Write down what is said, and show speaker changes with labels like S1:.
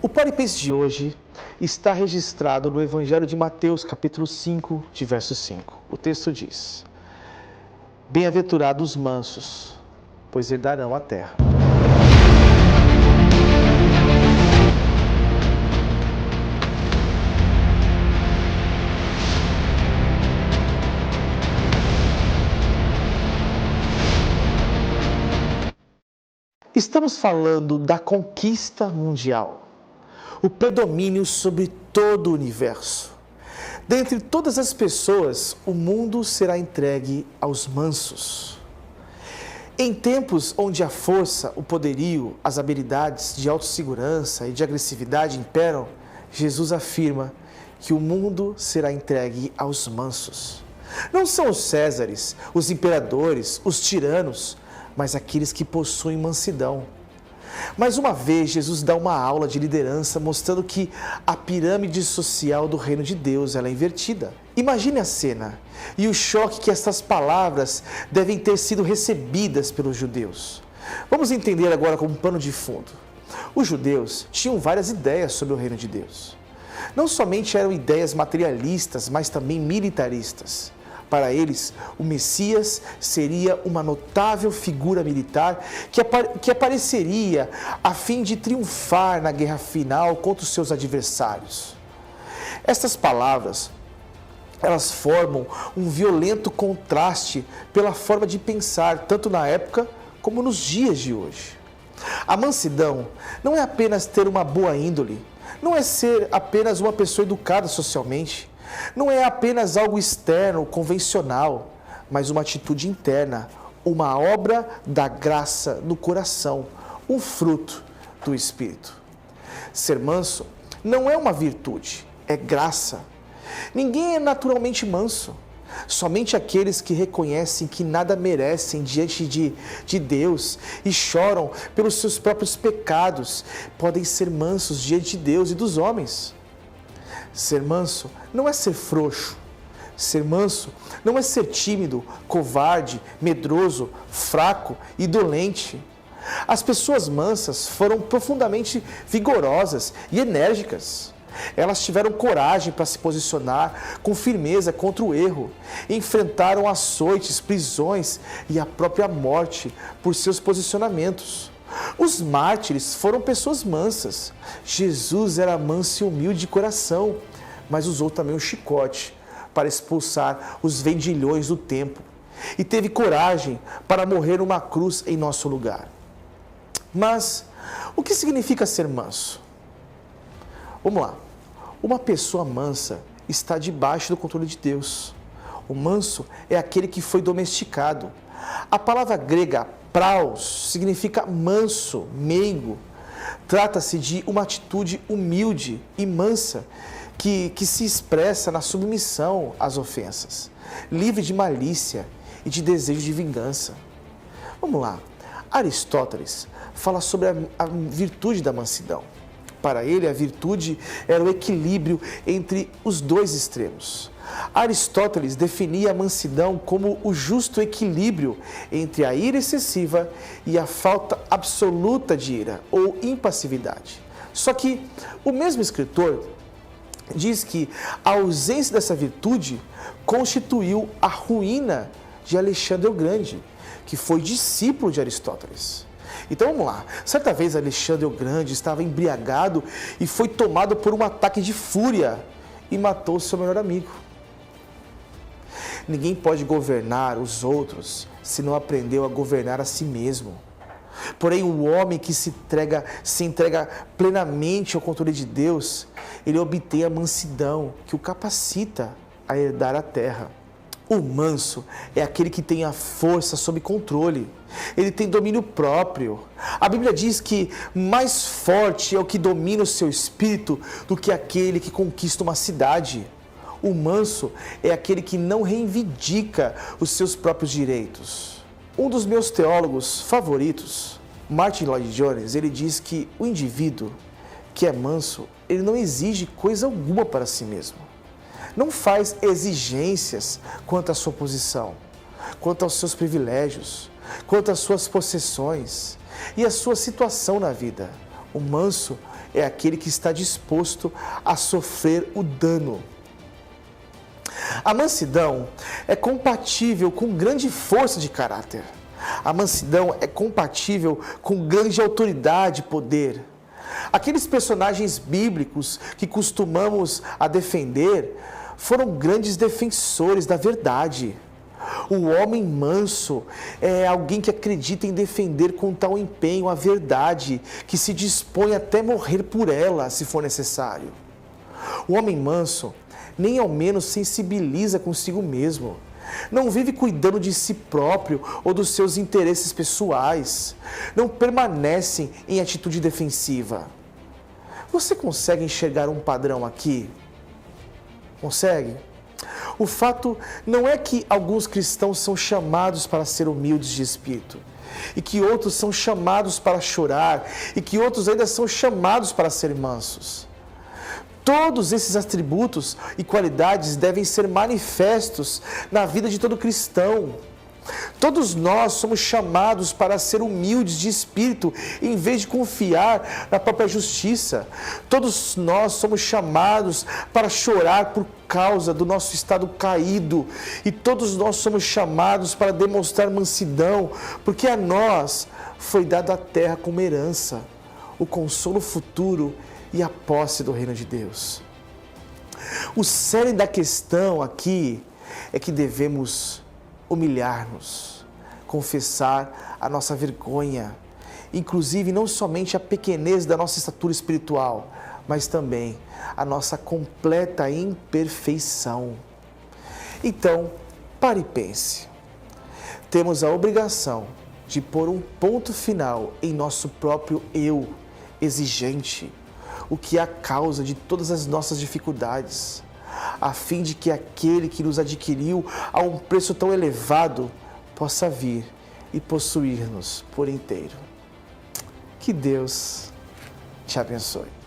S1: O Para e Pense de hoje está registrado no Evangelho de Mateus, capítulo 5, de verso 5. O texto diz: Bem-aventurados os mansos, pois herdarão a terra. Estamos falando da conquista mundial, o predomínio sobre todo o universo. Dentre todas as pessoas, o mundo será entregue aos mansos. Em tempos onde a força, o poderio, as habilidades de autossegurança e de agressividade imperam, Jesus afirma que o mundo será entregue aos mansos. Não são os césares, os imperadores, os tiranos, mas aqueles que possuem mansidão. Mais uma vez, Jesus dá uma aula de liderança mostrando que a pirâmide social do reino de Deus ela é invertida. Imagine a cena e o choque que estas palavras devem ter sido recebidas pelos judeus. Vamos entender agora como pano de fundo. Os judeus tinham várias ideias sobre o reino de Deus. Não somente eram ideias materialistas, mas também militaristas. Para eles, o Messias seria uma notável figura militar que apareceria a fim de triunfar na guerra final contra os seus adversários. Estas palavras, elas formam um violento contraste pela forma de pensar, tanto na época como nos dias de hoje. A mansidão não é apenas ter uma boa índole, não é ser apenas uma pessoa educada socialmente, não é apenas algo externo, convencional, mas uma atitude interna, uma obra da graça no coração, um fruto do Espírito. Ser manso não é uma virtude, é graça. Ninguém é naturalmente manso. Somente aqueles que reconhecem que nada merecem diante de Deus e choram pelos seus próprios pecados podem ser mansos diante de Deus e dos homens. Ser manso não é ser frouxo. Ser manso não é ser tímido, covarde, medroso, fraco e dolente. As pessoas mansas foram profundamente vigorosas e enérgicas. Elas tiveram coragem para se posicionar com firmeza contra o erro. Enfrentaram açoites, prisões e a própria morte por seus posicionamentos. Os mártires foram pessoas mansas. Jesus era manso e humilde de coração, mas usou também o chicote para expulsar os vendilhões do templo e teve coragem para morrer numa cruz em nosso lugar. Mas o que significa ser manso? Vamos lá. Uma pessoa mansa está debaixo do controle de Deus. O manso é aquele que foi domesticado. A palavra grega praus significa manso, meigo. Trata-se de uma atitude humilde e mansa que se expressa na submissão às ofensas, livre de malícia e de desejo de vingança. Vamos lá. Aristóteles fala sobre a virtude da mansidão. Para ele, a virtude era o equilíbrio entre os dois extremos. Aristóteles definia a mansidão como o justo equilíbrio entre a ira excessiva e a falta absoluta de ira, ou impassividade. Só que o mesmo escritor diz que a ausência dessa virtude constituiu a ruína de Alexandre o Grande, que foi discípulo de Aristóteles. Então vamos lá, certa vez Alexandre o Grande estava embriagado e foi tomado por um ataque de fúria e matou seu melhor amigo. Ninguém pode governar os outros se não aprendeu a governar a si mesmo. Porém, o homem que se entrega plenamente ao controle de Deus, ele obtém a mansidão que o capacita a herdar a terra. O manso é aquele que tem a força sob controle. Ele tem domínio próprio. A Bíblia diz que mais forte é o que domina o seu espírito do que aquele que conquista uma cidade. O manso é aquele que não reivindica os seus próprios direitos. Um dos meus teólogos favoritos, Martin Lloyd Jones, ele diz que o indivíduo que é manso, ele não exige coisa alguma para si mesmo. Não faz exigências quanto à sua posição, quanto aos seus privilégios, quanto às suas possessões e à sua situação na vida. O manso é aquele que está disposto a sofrer o dano. A mansidão é compatível com grande força de caráter. A mansidão é compatível com grande autoridade e poder. Aqueles personagens bíblicos que costumamos a defender foram grandes defensores da verdade. O homem manso é alguém que acredita em defender com tal empenho a verdade, que se dispõe até morrer por ela, se for necessário. O homem manso nem ao menos sensibiliza consigo mesmo. Não vive cuidando de si próprio ou dos seus interesses pessoais. Não permanecem em atitude defensiva. Você consegue enxergar um padrão aqui? Consegue? O fato não é que alguns cristãos são chamados para ser humildes de espírito, e que outros são chamados para chorar, e que outros ainda são chamados para ser mansos. Todos esses atributos e qualidades devem ser manifestos na vida de todo cristão. Todos nós somos chamados para ser humildes de espírito, em vez de confiar na própria justiça. Todos nós somos chamados para chorar por causa do nosso estado caído. E todos nós somos chamados para demonstrar mansidão, porque a nós foi dada a terra como herança, o consolo futuro e a posse do reino de Deus. O cerne da questão aqui é que devemos humilhar-nos, confessar a nossa vergonha, inclusive não somente a pequenez da nossa estatura espiritual, mas também a nossa completa imperfeição. Então, pare e pense. Temos a obrigação de pôr um ponto final em nosso próprio eu exigente, o que é a causa de todas as nossas dificuldades, a fim de que aquele que nos adquiriu a um preço tão elevado possa vir e possuir-nos por inteiro. Que Deus te abençoe.